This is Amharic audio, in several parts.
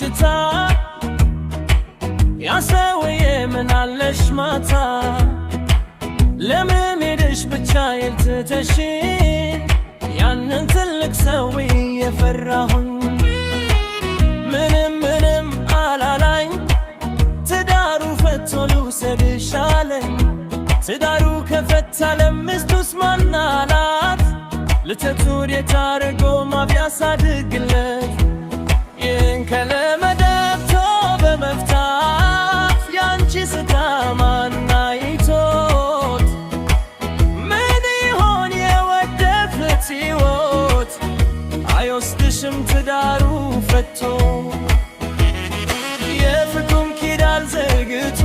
በሽታ ያሰውዬ ምናለሽ ማታ ለምን ሄደሽ ብቻዬን ትተሽኝ ያንን ትልቅ ሰው የፈራሁኝ ምንም አላላኝ ትዳሩ ፈቶ ልውሰድሽ አለኝ ትዳሩ ከፈታ ለሚስቱስ ማን አላት ልተቱር የታረጎ ማቢያሳድግለት ይህን ከለመደብቶ በመፍታት ያንቺ ስታ ማናይቶት ምን ይሆን የወደፊት ሕይወት አይወስድሽም ትዳሩ ፈቶ የፍቅሩን ኪዳን ዘርግቶ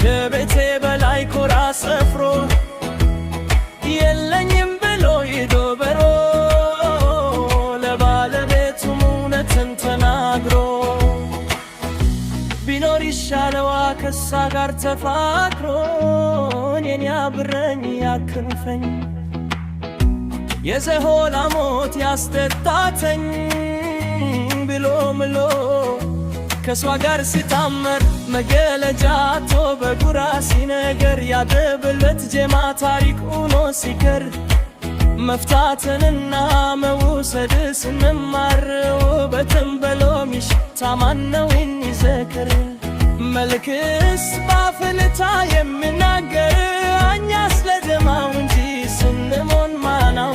ከቤቴ በላይ ኮራ ሰፍሮ የለኝም ብሎ ሄዶ በሮ ለባለቤቱም እውነትን ተናግሮ ቢኖር ይሻለዋ ከሳ ጋር ተፋቅሮ እኔን ያብረኝ ያክንፈኝ የዘሆላ ሞት ያስጠጣተኝ ብሎ ምሎ ከሷ ጋር ሲታመር መገለጃቶ በጉራ ሲነገር ያደብለት ጀማ ታሪክ ሆኖ ሲከር መፍታትንና መውሰድ ስንማር ውበትን በሎሚሽ ታማነውን ይዘክር መልክስ ባፍልታ የሚናገር እኛ ስለደማው እንጂ ስንሞን ማናው